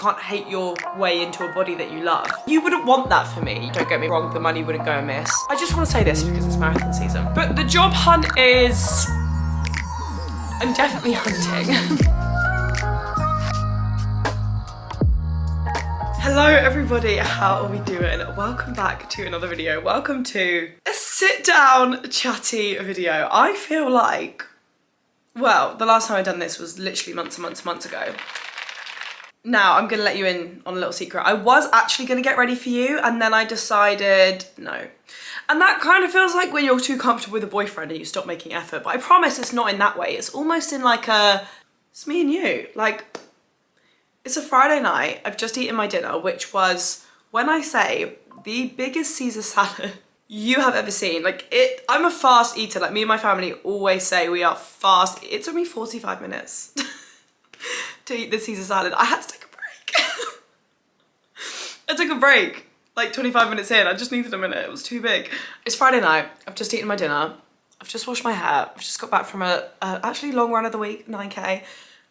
Can't hate your way into a body that you love. You wouldn't want that for me. Don't get me wrong, the money wouldn't go amiss. I just want to say this because it's marathon season. But the job hunt is... I'm definitely hunting. Hello everybody, how are we doing? Welcome back to another video. Welcome to a sit down chatty video. I feel like, well, the last time I done this was literally months and months ago. Now, I'm gonna let you in on a little secret. I was actually gonna get ready for you and then I decided no. And that kind of feels like when you're too comfortable with a boyfriend and you stop making effort. But I promise it's not in that way. It's almost in like a, it's me and you. Like, it's a Friday night. I've just eaten my dinner, which was, when I say, the biggest Caesar salad you have ever seen. Like I'm a fast eater. Like me and my family always say we are fast. It took me 45 minutes. To eat the Caesar salad. I had to take a break. I took a break like 25 minutes in. I just needed a minute. It was too big. It's Friday night. I've just eaten my dinner. I've just washed my hair. I've just got back from a actually long run of the week, 9K.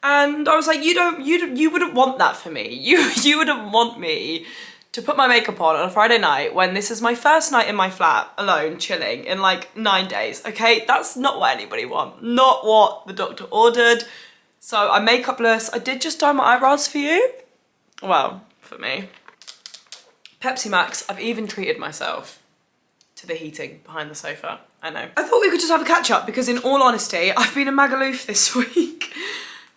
And I was like, you wouldn't want that for me. You wouldn't want me to put my makeup on a Friday night when this is my first night in my flat alone, chilling in like 9 days. Okay, that's not what anybody wants. Not what the doctor ordered. So I'm makeupless. I did just dye my eyebrows for you. Well, for me. Pepsi Max, I've even treated myself to the heating behind the sofa. I know. I thought we could just have a catch up because in all honesty, I've been a Magaluf this week.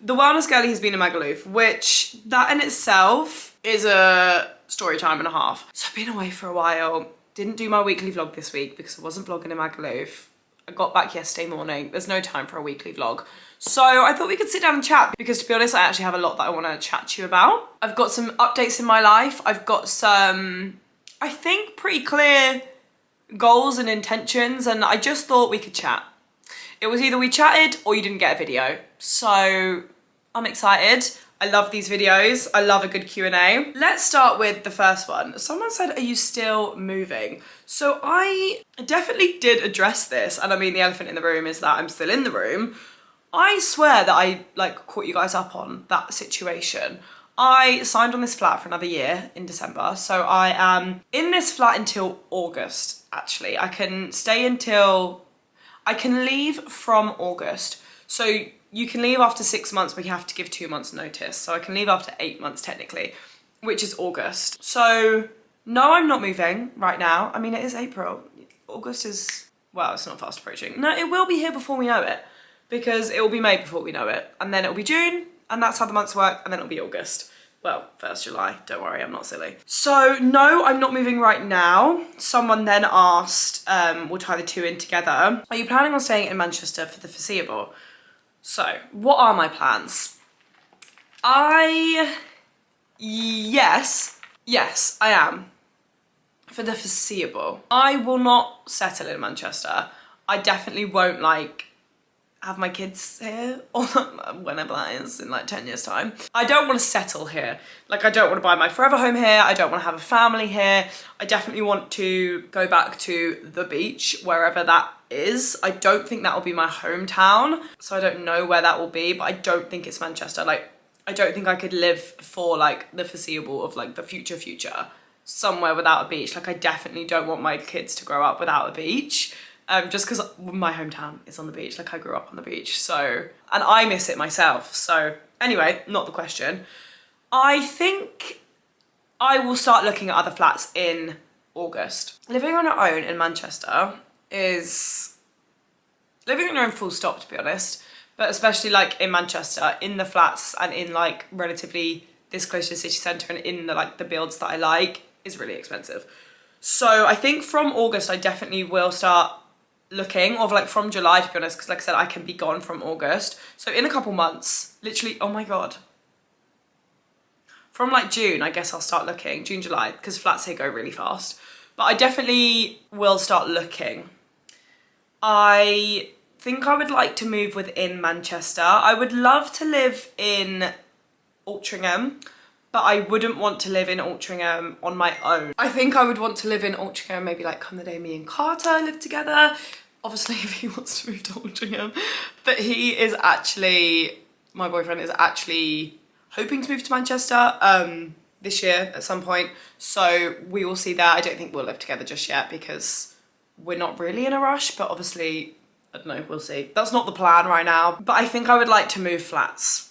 The wellness girlie has been a Magaluf, which that in itself is a story time and a half. So I've been away for a while. Didn't do my weekly vlog this week because I wasn't vlogging in Magaluf. I got back yesterday morning. There's no time for a weekly vlog. So I thought we could sit down and chat because to be honest, I actually have a lot that I want to chat to you about. I've got some updates in my life. I've got some, I think, pretty clear goals and intentions, and I just thought we could chat. It was either we chatted or you didn't get a video. So I'm excited. I love these videos. I love a good Q&A. Let's start with the first one. Someone said, are you still moving? So I definitely did address this. And I mean, the elephant in the room is that I'm still in the room. I swear that I like caught you guys up on that situation. I signed on this flat for another year in December. So I am in this flat until August, actually. I can stay until, I can leave from August. So you can leave after 6 months, but you have to give 2 months notice. So I can leave after 8 months technically, which is August. So no, I'm not moving right now. I mean, it is April. August is, well, it's not fast approaching. No, it will be here before we know it because it will be May before we know it. And then it'll be June and that's how the months work. And then it'll be August. Well, 1st July, don't worry, I'm not silly. So no, I'm not moving right now. Someone then asked, we'll tie the two in together. Are you planning on staying in Manchester for the foreseeable? So, what are my plans? Yes, I am. For the foreseeable. I will not settle in Manchester. I definitely won't like have my kids here or whenever that is in like 10 years time. I don't want to settle here. Like I don't want to buy my forever home here. I don't want to have a family here. I definitely want to go back to the beach, wherever that is. I don't think that will be my hometown. So I don't know where that will be, but I don't think it's Manchester. Like, I don't think I could live for like the foreseeable of like the future somewhere without a beach. Like I definitely don't want my kids to grow up without a beach. Just because my hometown is on the beach, like I grew up on the beach, so, and I miss it myself. So anyway, not the question. I think I will start looking at other flats in August. Living on your own in Manchester is living on your own full stop, to be honest, but especially like in Manchester, in the flats and in like relatively this close to the city centre and in the like the builds that I like is really expensive. So I think from August, I definitely will start looking, or like from July, to be honest, because like I said, I can be gone from August. So in a couple months, literally, oh my God. From like June, I guess I'll start looking, June, July, because flats here go really fast. But I definitely will start looking. I think I would like to move within Manchester. I would love to live in Altrincham, but I wouldn't want to live in Altrincham on my own. I think I would want to live in Altrincham, maybe like come the day me and Carter live together. Obviously, if he wants to move to Altrincham. But he is actually, my boyfriend is actually hoping to move to Manchester this year at some point. So we will see that. I don't think we'll live together just yet because we're not really in a rush, but obviously, I don't know, we'll see. That's not the plan right now, but I think I would like to move flats.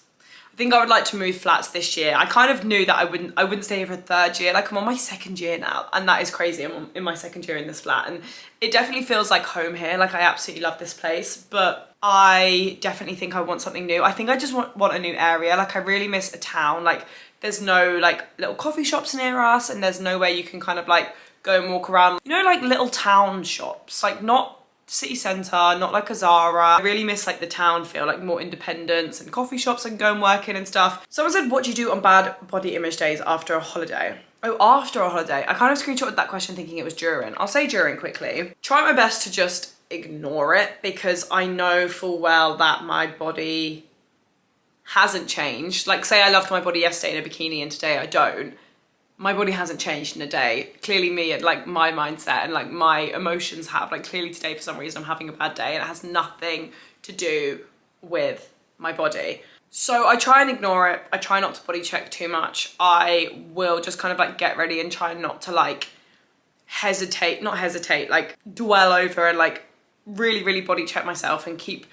I think I would like to move flats this year. I kind of knew that I wouldn't stay here for a third year. Like, I'm on my second year now, and that is crazy. I'm in my second year in this flat, and it definitely feels like home here. Like, I absolutely love this place, but I definitely think I want something new. I think I just want a new area. Like, I really miss a town. Like, there's no like little coffee shops near us, and there's nowhere you can kind of like go and walk around. You know, like little town shops, like not city centre, not like a Zara. I really miss like the town feel, like more independence and coffee shops I can go and work in and stuff. Someone said, what do you do on bad body image days after a holiday? Oh, after a holiday. I kind of screenshotted that question thinking it was during. I'll say during quickly. Try my best to just ignore it because I know full well that my body hasn't changed. Like, say I loved my body yesterday in a bikini and today I don't. My body hasn't changed in a day. Clearly me and like my mindset and like my emotions have. Like, clearly today for some reason I'm having a bad day and it has nothing to do with my body. So I try and ignore it. I try not to body check too much. I will just kind of like get ready and try not to like like dwell over and like really body check myself and keep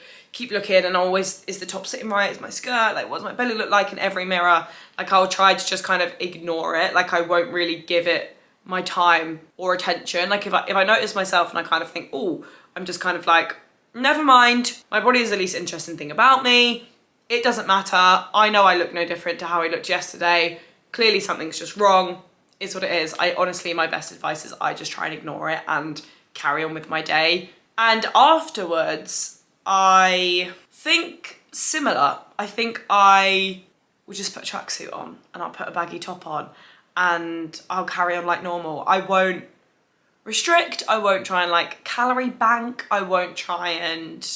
looking, and always, is the top sitting right, is my skirt, like what does my belly look like in every mirror. Like, I'll try to just kind of ignore it. Like, I won't really give it my time or attention. Like, if I notice myself and I kind of think, oh, I'm just kind of like, never mind, my body is the least interesting thing about me, it doesn't matter, I know I look no different to how I looked yesterday, clearly something's just wrong, is what it is. I honestly, my best advice is I just try and ignore it and carry on with my day. And afterwards, I think similar. I think I will just put a tracksuit on and I'll put a baggy top on and I'll carry on like normal. I won't restrict, I won't try and like calorie bank, I won't try and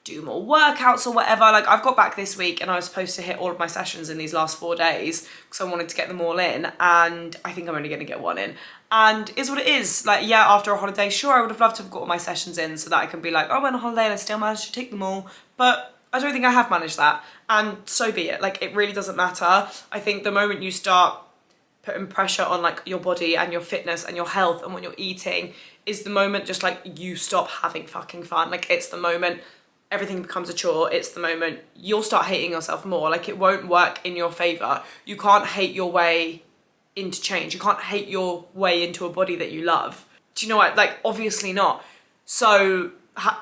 do more workouts or whatever. Like, I've got back this week and I was supposed to hit all of my sessions in these last 4 days because I wanted to get them all in, and I think I'm only gonna get one in. And is what it is. Like, yeah, after a holiday, sure, I would have loved to have got all my sessions in so that I can be like, oh, I went on holiday and I still managed to take them all. But I don't think I have managed that. And so be it. Like, it really doesn't matter. I think the moment you start putting pressure on like your body and your fitness and your health and what you're eating is the moment just like you stop having fucking fun. Like, it's the moment everything becomes a chore. It's the moment you'll start hating yourself more. Like, it won't work in your favor. You can't hate your way into change. You can't hate your way into a body that you love. Do you know what? Like, obviously not. So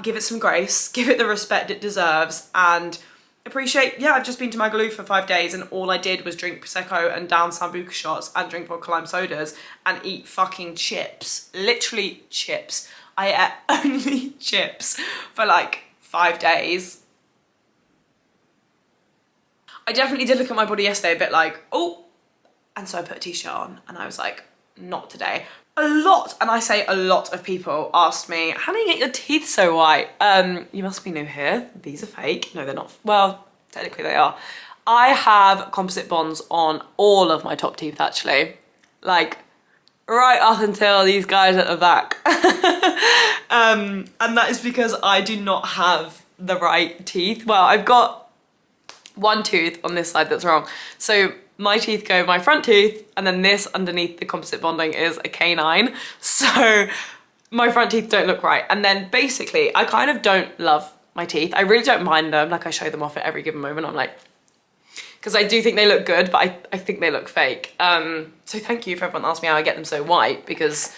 give it some grace, give it the respect it deserves, and appreciate, yeah, I've just been to Magaluf for 5 days and all I did was drink Prosecco and down Sambuca shots and drink vodka lime sodas and eat fucking chips. Literally chips. I ate only chips for like 5 days. I definitely did look at my body yesterday a bit like, oh, and so I put a t-shirt on and I was like, not today. A lot, and I say a lot of people asked me, how do you get your teeth so white? You must be new here. These are fake. No, they're not. Well, technically they are. I have composite bonds on all of my top teeth actually. Like, right up until these guys at the back. And that is because I do not have the right teeth. Well, I've got one tooth on this side that's wrong. So my teeth go, my front tooth, and then this underneath the composite bonding is a canine. So my front teeth don't look right. And then basically, I kind of don't love my teeth. I really don't mind them. Like, I show them off at every given moment. I'm like, because I do think they look good, but I think they look fake. So thank you for everyone that asked me how I get them so white, because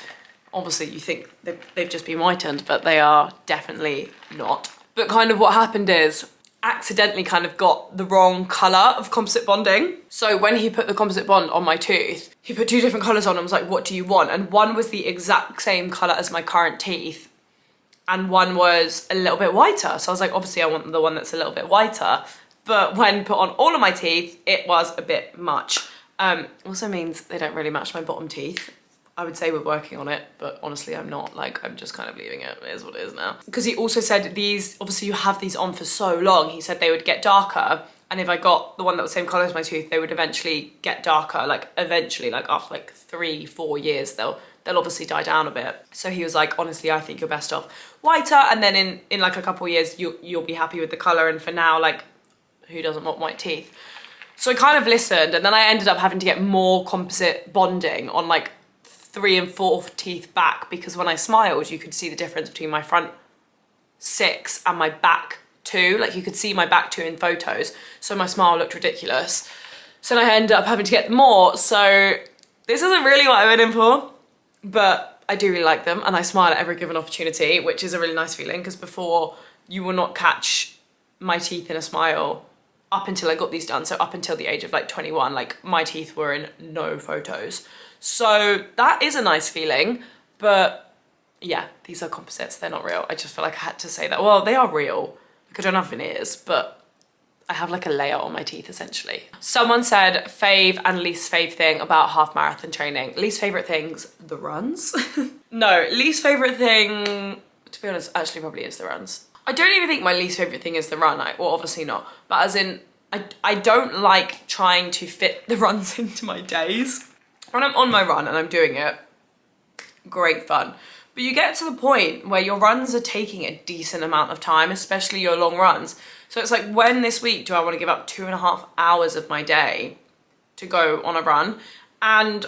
obviously you think they've just been whitened, but they are definitely not. But kind of what happened is, accidentally kind of got the wrong colour of composite bonding. So when he put the composite bond on my tooth, he put 2 different colours on and was like, what do you want? And one was the exact same colour as my current teeth, and one was a little bit whiter. So I was like, obviously I want the one that's a little bit whiter. But when put on all of my teeth, it was a bit much. Also means they don't really match my bottom teeth. I would say we're working on it, but honestly I'm not. Like, I'm just kind of leaving it. It is what it is now. Because he also said these, obviously you have these on for so long, he said they would get darker, and if I got the one that was the same colour as my tooth, they would eventually get darker. Like, eventually, like after like 3-4 years, they'll obviously die down a bit. So he was like, honestly, I think you're best off whiter, and then in like a couple of years, you'll be happy with the colour, and for now, like, who doesn't want white teeth? So I kind of listened, and then I ended up having to get more composite bonding on like 3 and 4 teeth back, because when I smiled, you could see the difference between my front 6 and my back 2. Like you could see my back 2 in photos. So my smile looked ridiculous. So then I ended up having to get more. So this isn't really what I went in for, but I do really like them, and I smile at every given opportunity, which is a really nice feeling, because before you will not catch my teeth in a smile up until I got these done. So up until the age of like 21, like my teeth were in no photos. So that is a nice feeling, but yeah, these are composites, they're not real. I just feel like I had to say that. Well, they are real. Like I don't have veneers, but I have like a layer on my teeth essentially. Someone said fave and least fave thing about half marathon training. Least favorite things, the runs. No, least favorite thing, to be honest, actually probably is the runs. I don't even think my least favorite thing is the run. Well, obviously not, but as in, I don't like trying to fit the runs into my days. When I'm on my run and I'm doing it, great fun. But you get to the point where your runs are taking a decent amount of time, especially your long runs. So it's like, when this week do I want to give up 2.5 hours of my day to go on a run? And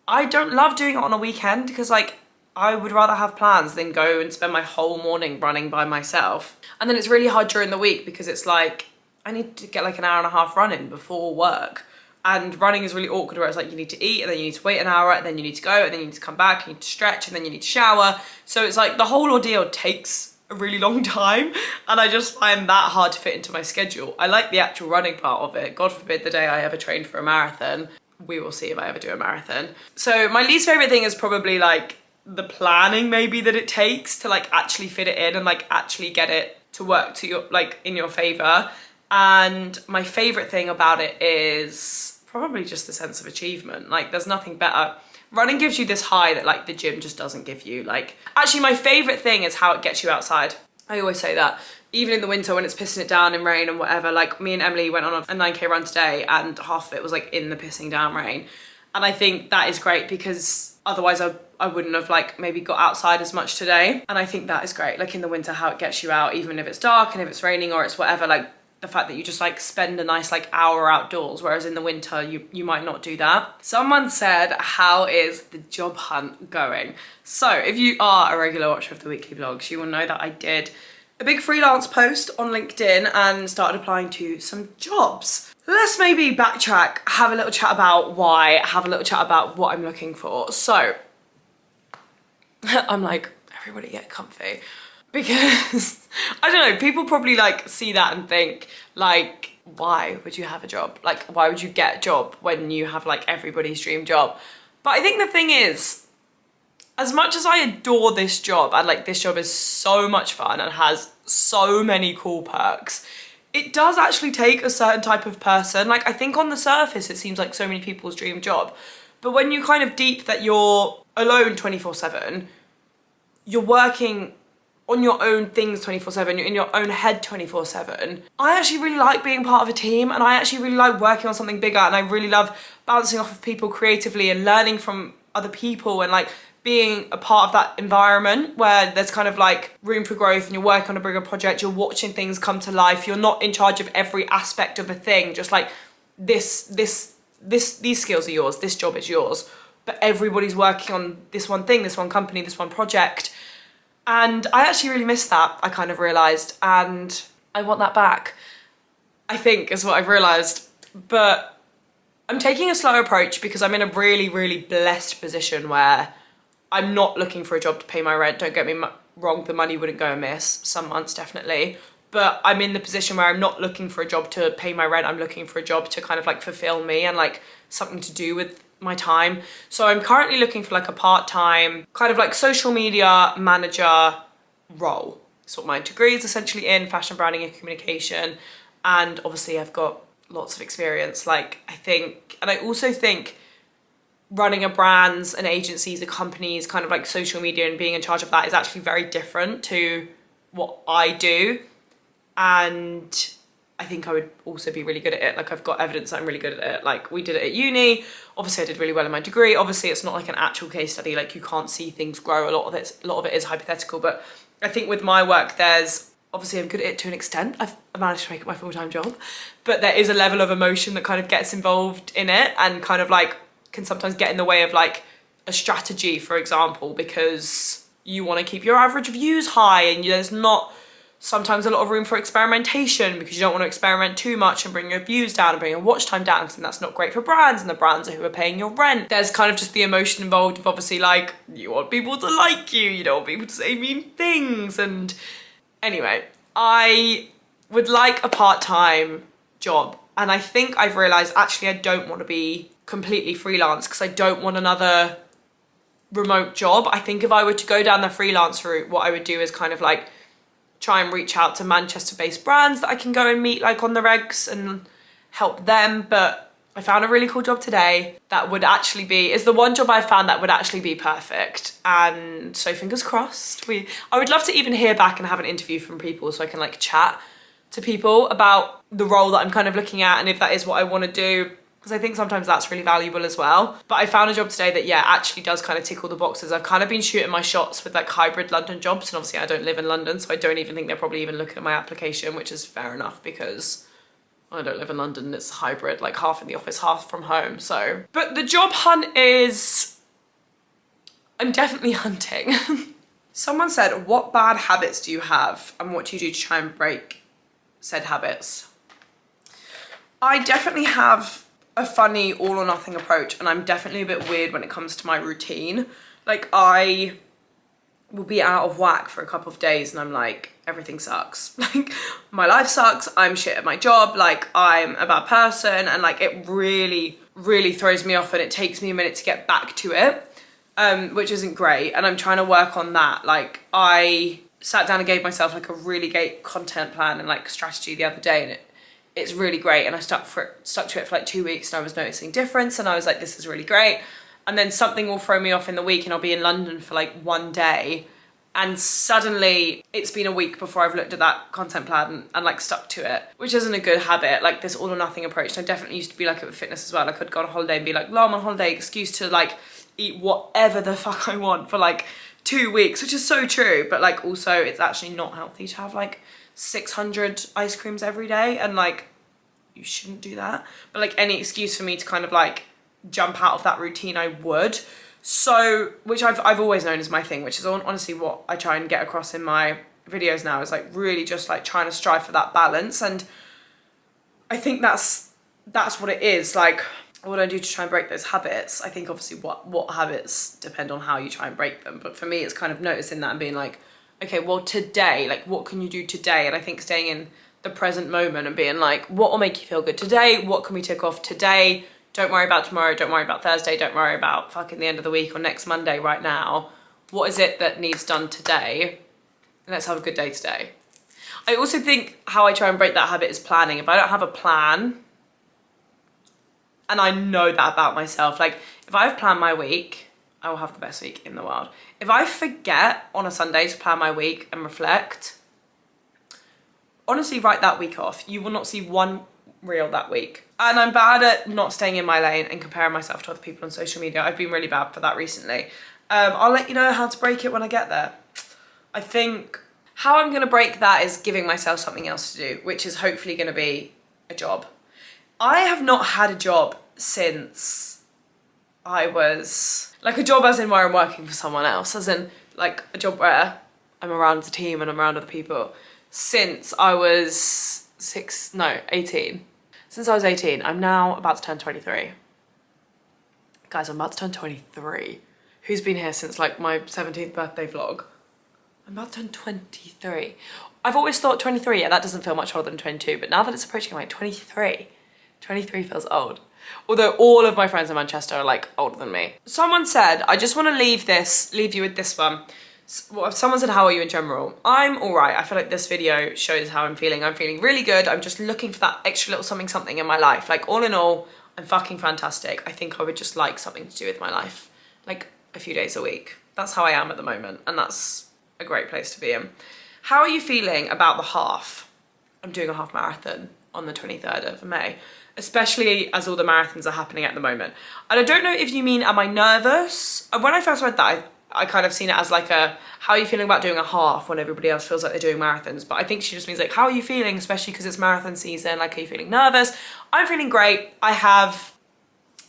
I don't love doing it on a weekend, because like, I would rather have plans than go and spend my whole morning running by myself. And then it's really hard during the week, because it's like, I need to get like an 1.5 hour run in before work. And running is really awkward, where it's like you need to eat, and then you need to wait an hour, and then you need to go, and then you need to come back, you need to stretch, and then you need to shower. So it's like the whole ordeal takes a really long time, and I just find that hard to fit into my schedule. I like the actual running part of it. God forbid the day I ever train for a marathon. We will see if I ever do a marathon. So my least favorite thing is probably like the planning maybe that it takes to like actually fit it in and like actually get it to work to your, like in your favor. And my favorite thing about it is probably just the sense of achievement. Like there's nothing better. Running gives you this high that like the gym just doesn't give you. Like actually my favorite thing is how it gets you outside. I always say that. Even in the winter when it's pissing it down in rain and whatever, like me and Emily went on a 9k run today, and half of it was like in the pissing down rain. And I think that is great, because otherwise I wouldn't have like maybe got outside as much today. And I think that is great. Like in the winter, how it gets you out, even if it's dark and if it's raining or it's whatever, like the fact that you just like spend a nice like hour outdoors, whereas in the winter you might not do that. Someone said, how is the job hunt going? So if you are a regular watcher of the weekly vlogs, you will know that I did a big freelance post on LinkedIn and started applying to some jobs. Let's maybe backtrack, have a little chat about why, have a little chat about what I'm looking for. So I'm like, everybody get comfy. Because, I don't know, people probably like see that and think like, why would you have a job? Like, why would you get a job when you have like everybody's dream job? But I think the thing is, as much as I adore this job, and like this job is so much fun and has so many cool perks, it does actually take a certain type of person. Like I think on the surface, it seems like so many people's dream job. But when you kind of deep that you're alone 24/7, you're working on your own things 24/7, you're in your own head 24/7. I actually really like being part of a team, and I actually really like working on something bigger, and I really love bouncing off of people creatively and learning from other people, and like being a part of that environment where there's kind of like room for growth, and you're working on a bigger project, you're watching things come to life, you're not in charge of every aspect of a thing, just like these skills are yours, this job is yours, but everybody's working on this one thing, this one company, this one project. And I actually really miss that, I kind of realised, and I want that back, I think, is what I've realised. But I'm taking a slow approach because I'm in a really, really blessed position where I'm not looking for a job to pay my rent. Don't get me wrong, the money wouldn't go amiss, some months definitely. But I'm in the position where I'm not looking for a job to pay my rent, I'm looking for a job to kind of like fulfill me and like something to do with my time. So I'm currently looking for like a part-time kind of like social media manager role. That's what my degree is essentially in, fashion branding and communication. And obviously I've got lots of experience. Like I think, and I also think running a brands and agencies and companies, kind of like social media and being in charge of that is actually very different to what I do. And I think I would also be really good at it. Like I've got evidence that I'm really good at it. Like we did it at uni. Obviously I did really well in my degree. Obviously it's not like an actual case study. Like you can't see things grow. A lot of it is hypothetical. But I think with my work, there's obviously I'm good at it to an extent. I've managed to make it my full-time job, but there is a level of emotion that kind of gets involved in it and kind of like can sometimes get in the way of like a strategy, for example, because you want to keep your average views high and there's not sometimes a lot of room for experimentation because you don't want to experiment too much and bring your views down and bring your watch time down, because that's not great for brands, and the brands are who are paying your rent. There's kind of just the emotion involved of obviously like you want people to like you don't want people to say mean things. And anyway, I would like a part-time job, and I think I've realised actually I don't want to be completely freelance because I don't want another remote job. I think if I were to go down the freelance route, what I would do is kind of like try and reach out to Manchester-based brands that I can go and meet like on the regs and help them. But I found a really cool job today that would actually be, is the one job I found that would actually be perfect. And so fingers crossed. I would love to even hear back and have an interview from people so I can like chat to people about the role that I'm kind of looking at and if that is what I want to do, because I think sometimes that's really valuable as well. But I found a job today that, yeah, actually does kind of tick all the boxes. I've kind of been shooting my shots with like hybrid London jobs, and obviously I don't live in London, so I don't even think they're probably even looking at my application, which is fair enough because I don't live in London. It's hybrid, like half in the office, half from home. So, but the job hunt is, I'm definitely hunting. Someone said, what bad habits do you have and what do you do to try and break said habits? I definitely have a funny all or nothing approach, and I'm definitely a bit weird when it comes to my routine. Like I will be out of whack for a couple of days and I'm like, everything sucks. Like my life sucks, I'm shit at my job, like I'm a bad person, and like it really, really throws me off and it takes me a minute to get back to it, which isn't great. And I'm trying to work on that. Like I sat down and gave myself like a really great content plan and like strategy the other day, and it's really great, and I stuck to it for like 2 weeks and I was noticing difference and I was like, this is really great. And then something will throw me off in the week and I'll be in London for like one day and suddenly it's been a week before I've looked at that content plan and like stuck to it, which isn't a good habit. Like this all or nothing approach. And I definitely used to be like it with fitness as well. Like I'd go on holiday and be like, well, I'm on holiday, excuse to like eat whatever the fuck I want for like 2 weeks, which is so true. But like also it's actually not healthy to have like 600 ice creams every day, and like you shouldn't do that. But like any excuse for me to kind of like jump out of that routine, I would. So, which I've always known is my thing, which is honestly what I try and get across in my videos now, is like really just like trying to strive for that balance. And I think that's what it is. Like what I do to try and break those habits. I think obviously what habits depend on how you try and break them. But for me, it's kind of noticing that and being like, okay, well today, like what can you do today? And I think staying in the present moment and being like, what will make you feel good today? What can we tick off today? Don't worry about tomorrow. Don't worry about Thursday. Don't worry about fucking the end of the week or next Monday right now. What is it that needs done today? And let's have a good day today. I also think how I try and break that habit is planning. If I don't have a plan, and I know that about myself, like if I've planned my week, I will have the best week in the world. If I forget on a Sunday to plan my week and reflect, honestly write that week off. You will not see one reel that week. And I'm bad at not staying in my lane and comparing myself to other people on social media. I've been really bad for that recently. I'll let you know how to break it when I get there. I think how I'm gonna break that is giving myself something else to do, which is hopefully gonna be a job. I have not had a job since I was, like a job as in where I'm working for someone else, as in like a job where I'm around the team and I'm around other people, since I was 18. Since I was 18, I'm now about to turn 23. Guys, I'm about to turn 23. Who's been here since like my 17th birthday vlog? I'm about to turn 23. I've always thought 23, yeah, that doesn't feel much older than 22, but now that it's approaching, I'm like 23. 23 feels old. Although all of my friends in Manchester are like older than me. Someone said, I just want to leave you with this one. Well, someone said, how are you in general? I'm all right. I feel like this video shows how I'm feeling. I'm feeling really good. I'm just looking for that extra little something in my life. Like all in all, I'm fucking fantastic. I think I would just like something to do with my life, like a few days a week. That's how I am at the moment, and that's a great place to be in. How are you feeling about the half? I'm doing a half marathon on the 23rd of May, especially as all the marathons are happening at the moment. And I don't know if you mean, am I nervous? When I first read that, I kind of seen it as like a, how are you feeling about doing a half when everybody else feels like they're doing marathons? But I think she just means like, how are you feeling, especially because it's marathon season? Like, are you feeling nervous? I'm feeling great. I have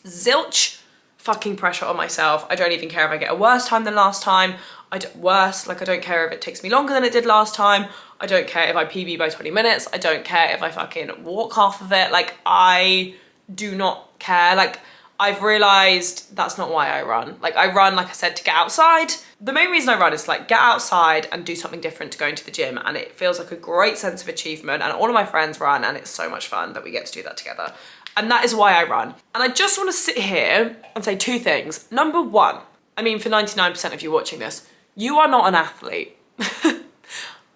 zilch fucking pressure on myself. I don't even care if I get a worse time than last time. I don't care if it takes me longer than it did last time. I don't care if I PB by 20 minutes. I don't care if I fucking walk half of it. Like, I do not care. Like, I've realized that's not why I run. Like, I run, like I said, to get outside. The main reason I run is to like get outside and do something different to going to the gym, and it feels like a great sense of achievement, and all of my friends run, and it's so much fun that we get to do that together. And that is why I run. And I just want to sit here and say two things. Number one, I mean, for 99% of you watching this, you are not an athlete.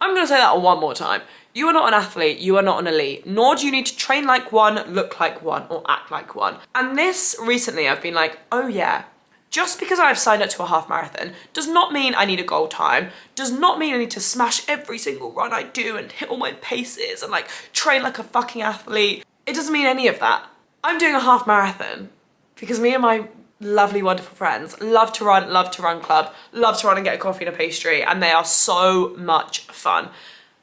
I'm gonna say that one more time. You are not an athlete, you are not an elite, nor do you need to train like one, look like one, or act like one. And this, recently, I've been like, oh yeah, just because I've signed up to a half marathon does not mean I need a goal time, does not mean I need to smash every single run I do and hit all my paces and like train like a fucking athlete. It doesn't mean any of that. I'm doing a half marathon because me and my lovely, wonderful friends love to run club, love to run and get a coffee and a pastry, and they are so much fun.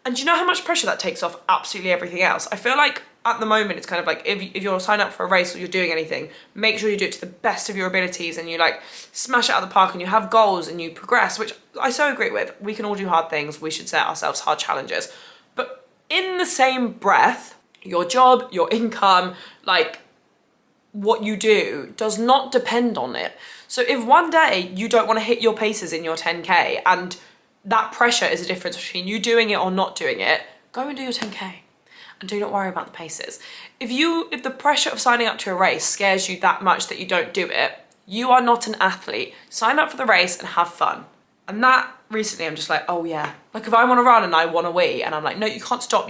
And do you know how much pressure that takes off absolutely everything else? I feel like at the moment it's kind of like if you're signed up for a race or you're doing anything, make sure you do it to the best of your abilities and you like smash it out of the park and you have goals and you progress, which I so agree with. We can all do hard things. We should set ourselves hard challenges. But in the same breath, your job, your income, like what you do does not depend on it. So if one day you don't want to hit your paces in your 10K and that pressure is a difference between you doing it or not doing it, go and do your 10K and do not worry about the paces. If the pressure of signing up to a race scares you that much that you don't do it, you are not an athlete. Sign up for the race and have fun. And that recently I'm just like, oh yeah. Like if I want to run and I want to wee and I'm like, no, you can't stop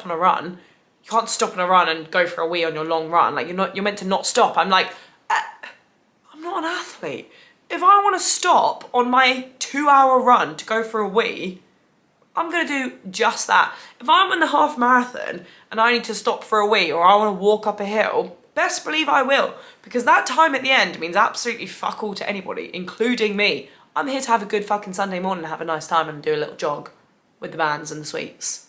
on a run. You can't stop on a run and go for a wee on your long run. Like you're meant to not stop. I'm like, I'm not an athlete. If I want to stop on my 2-hour run to go for a wee, I'm gonna do just that. If I'm in the half marathon and I need to stop for a wee or I want to walk up a hill, best believe I will, because that time at the end means absolutely fuck all to anybody, including me. I'm here to have a good fucking Sunday morning and have a nice time and do a little jog with the bands and the sweets.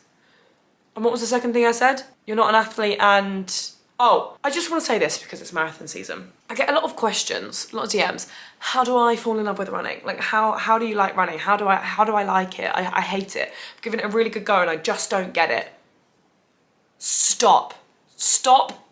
And what was the second thing I said? You're not an athlete and... Oh, I just want to say this because it's marathon season. I get a lot of questions, a lot of DMs. How do I fall in love with running? Like how do you like running? How do I like it? I hate it. I've given it a really good go and I just don't get it. Stop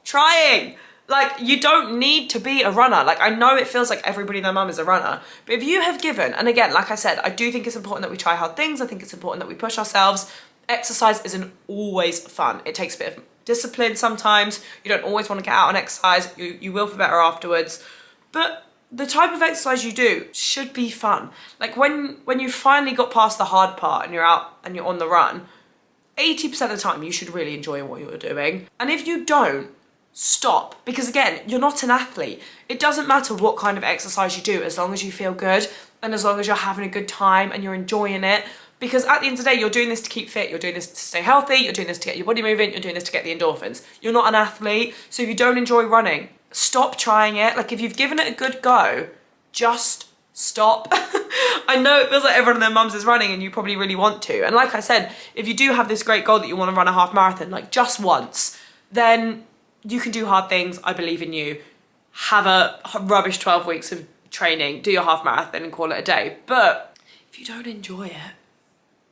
trying. Like you don't need to be a runner. Like I know it feels like everybody and their mum is a runner, but if you have given, and again, like I said, I do think it's important that we try hard things. I think it's important that we push ourselves. Exercise isn't always fun. It takes a bit of discipline sometimes. You don't always want to get out and exercise. You will feel better afterwards. But the type of exercise you do should be fun. Like when you finally got past the hard part and you're out and you're on the run, 80% of the time you should really enjoy what you're doing. And if you don't, stop. Because again, you're not an athlete. It doesn't matter what kind of exercise you do as long as you feel good and as long as you're having a good time and you're enjoying it. Because at the end of the day, you're doing this to keep fit, you're doing this to stay healthy, you're doing this to get your body moving, you're doing this to get the endorphins. You're not an athlete, so if you don't enjoy running, stop trying it. Like if you've given it a good go, just stop. I know it feels like everyone and their mums is running and you probably really want to. And like I said, if you do have this great goal that you want to run a half marathon, like just once, then you can do hard things. I believe in you. Have a rubbish 12 weeks of training, do your half marathon and call it a day. But if you don't enjoy it,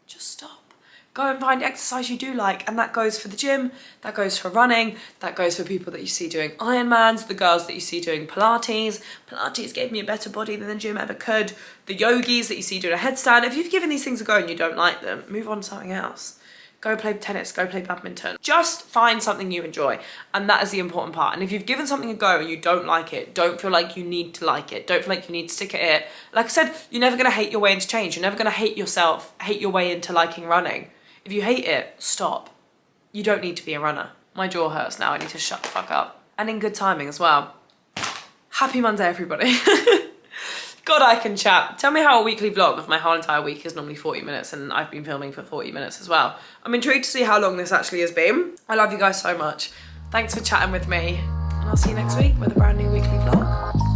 just stop. Go and find exercise you do like, and that goes for the gym, that goes for running, that goes for people that you see doing Ironmans, the girls that you see doing Pilates. Pilates gave me a better body than the gym ever could. The yogis that you see doing a headstand. If you've given these things a go and you don't like them, move on to something else. Go play tennis, go play badminton. Just find something you enjoy, and that is the important part. And if you've given something a go and you don't like it, don't feel like you need to like it. Don't feel like you need to stick at it. Like I said, you're never gonna hate your way into change. You're never gonna hate yourself, hate your way into liking running. If you hate it, stop. You don't need to be a runner. My jaw hurts now, I need to shut the fuck up. And in good timing as well. Happy Monday, everybody. God, I can chat. Tell me how a weekly vlog of my whole entire week is normally 40 minutes and I've been filming for 40 minutes as well. I'm intrigued to see how long this actually has been. I love you guys so much. Thanks for chatting with me and I'll see you next week with a brand new weekly vlog.